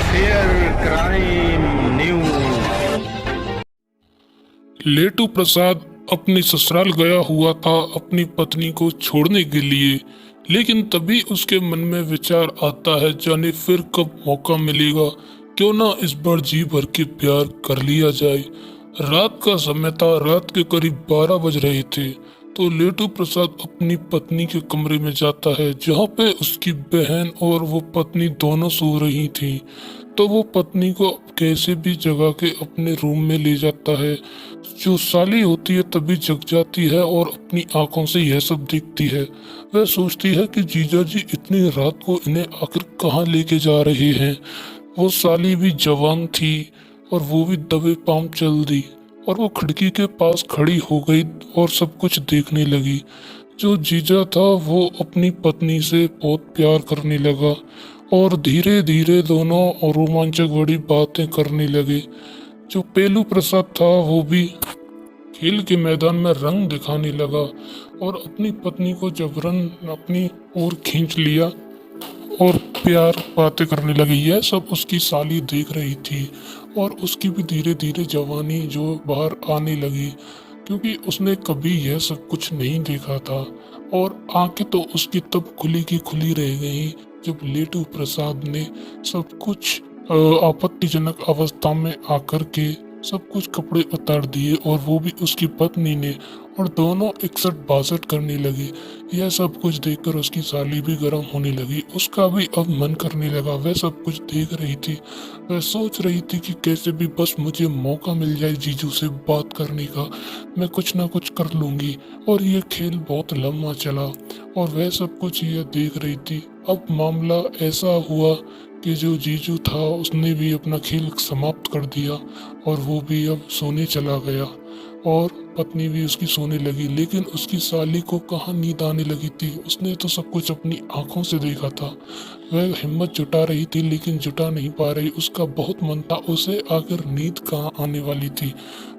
Fair crime news. लेटू प्रसाद अपने ससुराल गया हुआ था अपनी पत्नी को छोड़ने के लिए, लेकिन तभी उसके मन में विचार आता है, जाने फिर कब मौका मिलेगा, क्यों ना इस बार जी भर के प्यार कर लिया जाए। रात का समय था, रात के करीब 12 बज रहे थे। तो लेटू प्रसाद अपनी पत्नी के कमरे में जाता है, जहाँ पे उसकी बहन और वो पत्नी दोनों सो रही थी। तो वो पत्नी को कैसे भी जगा के अपने रूम में ले जाता है। जो साली होती है तभी जग जाती है और अपनी आंखों से यह सब देखती है। वह सोचती है कि जीजा जी इतनी रात को इन्हें आखिर कहाँ लेके जा रहे हैं। वो साली भी जवान थी और वो भी दबे पांव चल दी और वो खिड़की के पास खड़ी हो गई और सब कुछ देखने लगी। जो जीजा था वो अपनी पत्नी से बहुत प्यार करने लगा और धीरे धीरे दोनों रोमांचक बड़ी बातें करने लगे। जो पेलू प्रसाद था वो भी खेल के मैदान में रंग दिखाने लगा और अपनी पत्नी को जबरन अपनी ओर खींच लिया और प्यार बातें करने लगी। यह सब उसकी साली देख रही थी और उसकी भी धीरे धीरे जवानी जो बाहर आने लगी, क्योंकि उसने कभी यह सब कुछ नहीं देखा था। और आंखें तो उसकी तब खुली की खुली रह गई जब लेटू प्रसाद ने सब कुछ आपत्तिजनक अवस्था में आकर के सब कुछ कपड़े उतार दिए और वो भी उसकी पत्नी ने, और दोनों इकसठ बासठ करने लगे। यह सब कुछ देखकर उसकी साली भी गर्म होने लगी, उसका भी अब मन करने लगा। वह सब कुछ देख रही थी, वह सोच रही थी कि कैसे भी बस मुझे मौका मिल जाए जीजू से बात करने का, मैं कुछ ना कुछ कर लूंगी। और ये खेल बहुत लंबा चला और वह सब कुछ यह देख रही थी। अब मामला ऐसा हुआ कि जो जीजू था उसने भी अपना खेल समाप्त कर दिया और वो भी अब सोने चला गया और पत्नी भी उसकी सोने लगी। लेकिन उसकी साली को कहाँ नींद आने लगी थी, उसने तो सब कुछ अपनी आंखों से देखा था। वह हिम्मत जुटा रही थी लेकिन जुटा नहीं पा रही, उसका बहुत मन था, उसे आखिर नींद कहाँ आने वाली थी।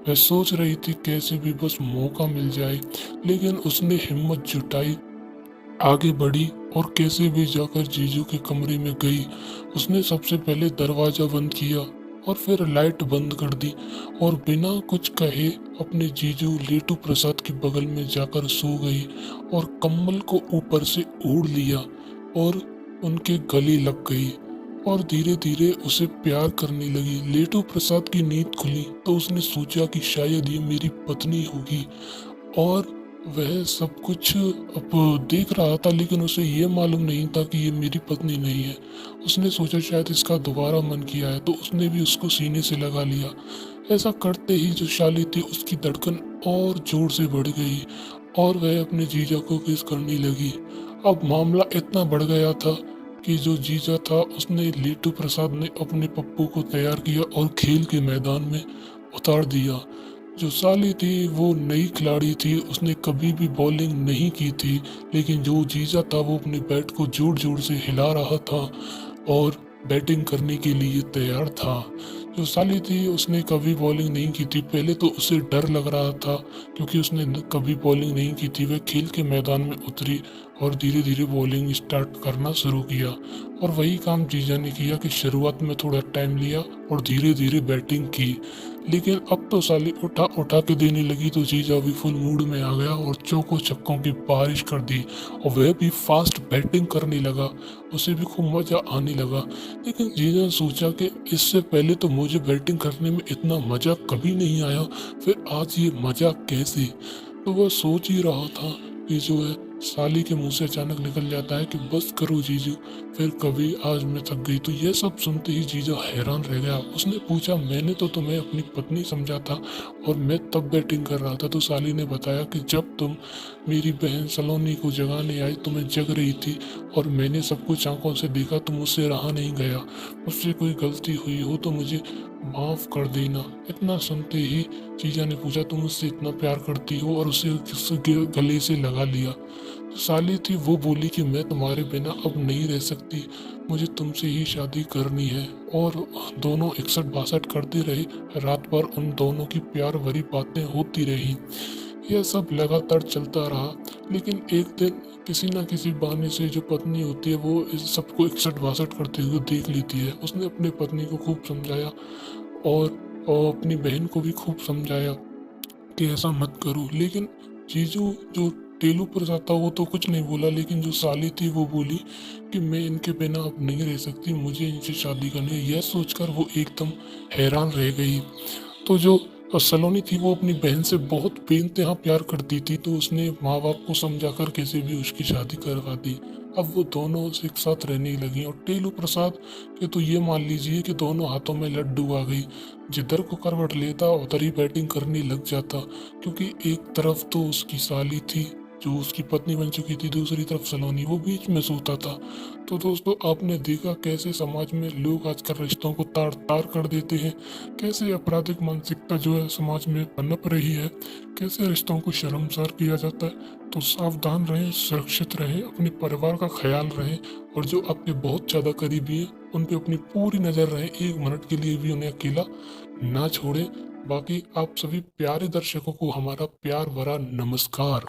वह सोच रही थी कैसे भी बस मौका मिल जाए, लेकिन उसने हिम्मत जुटाई, आगे बढ़ी और कैसे भी जाकर जीजू के कमरे में गई। उसने सबसे पहले दरवाजा बंद किया और फिर लाइट बंद कर दी और बिना कुछ कहे अपने जीजू लेटू प्रसाद के बगल में जाकर सो गई और कम्बल को ऊपर से ओढ़ लिया और उनके गले लग गई और धीरे धीरे उसे प्यार करने लगी। लेटू प्रसाद की नींद खुली तो उसने सोचा कि शायद ये मेरी पत्नी होगी और वह सब कुछ अब देख रहा था, लेकिन उसे ये मालूम नहीं था कि ये मेरी पत्नी नहीं है। उसने सोचा शायद इसका दोबारा मन किया है, तो उसने भी उसको सीने से लगा लिया। ऐसा करते ही जो शाली थी उसकी धड़कन और जोर से बढ़ गई और वह अपने जीजा को किस करने लगी। अब मामला इतना बढ़ गया था कि जो जीजा था उसने लेटू प्रसाद ने अपने पप्पू को तैयार किया और खेल के मैदान में उतार दिया। जो साली थी वो नई खिलाड़ी थी, उसने कभी भी बॉलिंग नहीं की थी, लेकिन जो जीजा था वो अपने बैट को जोर जोर से हिला रहा था और बैटिंग करने के लिए तैयार था। जो साली थी उसने कभी बॉलिंग नहीं की थी, पहले तो उसे डर लग रहा था क्योंकि उसने कभी बॉलिंग नहीं की थी। वह खेल के मैदान में उतरी और धीरे धीरे बॉलिंग स्टार्ट करना शुरू किया और वही काम जीजा ने किया कि शुरुआत में थोड़ा टाइम लिया और धीरे धीरे बैटिंग की। लेकिन अब तो साली उठा उठा के देने लगी तो जीजा भी फुल मूड में आ गया और चौकों छक्कों की बारिश कर दी और वह भी फास्ट बैटिंग करने लगा। उसे भी खूब मजा आने लगा। लेकिन जीजा ने सोचा कि इससे पहले तो मुझे बैटिंग करने में इतना मजा कभी नहीं आया, फिर आज ये मजा कैसे। तो वह सोच ही रहा था कि जो है साली के मुंह से अचानक निकल जाता है कि बस करो जीजू, फिर कभी आज मैं थक गई। तो यह सब सुनते ही जीजा हैरान रह गया। उसने पूछा मैंने तो तुम्हें अपनी पत्नी समझा था और मैं तब बैटिंग कर रहा था। तो साली ने बताया कि जब तुम मेरी बहन सलोनी को जगाने आई तो मैं जग रही थी और मैंने सब कुछ आंखों से देखा तो मुझसे रहा नहीं गया। मुझसे कोई गलती हुई हो तो मुझे माफ कर देना। इतना सुनते ही जीजा ने पूछा तुम मुझसे इतना प्यार करती हो, और उसे गले से लगा लिया। साली थी वो बोली कि मैं तुम्हारे बिना अब नहीं रह सकती, मुझे तुमसे ही शादी करनी है। और दोनों इकसठ बासठ करते रहे। रात भर उन दोनों की प्यार भरी बातें होती रही। यह सब लगातार चलता रहा, लेकिन एक दिन किसी न किसी बहाने से जो पत्नी होती है वो इस सबको इकसठ बासठ करते हुए देख लेती है। उसने अपनी पत्नी को खूब समझाया और अपनी बहन को भी खूब समझाया कि ऐसा मत करो, लेकिन जीजू जो टेलू प्रसाद था वो तो कुछ नहीं बोला, लेकिन जो साली थी वो बोली कि मैं इनके बिना अब नहीं रह सकती, मुझे इनसे शादी करनी है। यह सोचकर वो एकदम हैरान रह गई। तो जो सलोनी थी वो अपनी बहन से बहुत बेइंतहा प्यार करती थी, तो उसने माँ बाप को समझाकर कैसे भी उसकी शादी करवा दी। अब वो दोनों एक साथ रहने लगी और टेलू प्रसाद के तो ये मान लीजिए कि दोनों हाथों में लड्डू आ गई। जिधर को करवट लेता उधर ही बैटिंग करने लग जाता, क्योंकि एक तरफ तो उसकी साली थी जो उसकी पत्नी बन चुकी थी, दूसरी तरफ सलोनी, वो बीच में सोता था। तो दोस्तों, आपने देखा कैसे समाज में लोग आजकल रिश्तों को तार तार कर देते हैं, कैसे आपराधिक मानसिकता जो है समाज में पनप रही है, कैसे रिश्तों को शर्मसार किया जाता है। तो सावधान रहें, सुरक्षित रहें, अपने परिवार का ख्याल रहें और जो आपके बहुत ज़्यादा करीबी है उन पे अपनी पूरी नज़र रहे, एक मिनट के लिए भी उन्हें अकेला ना छोड़ें। बाकी आप सभी प्यारे दर्शकों को हमारा प्यार भरा नमस्कार।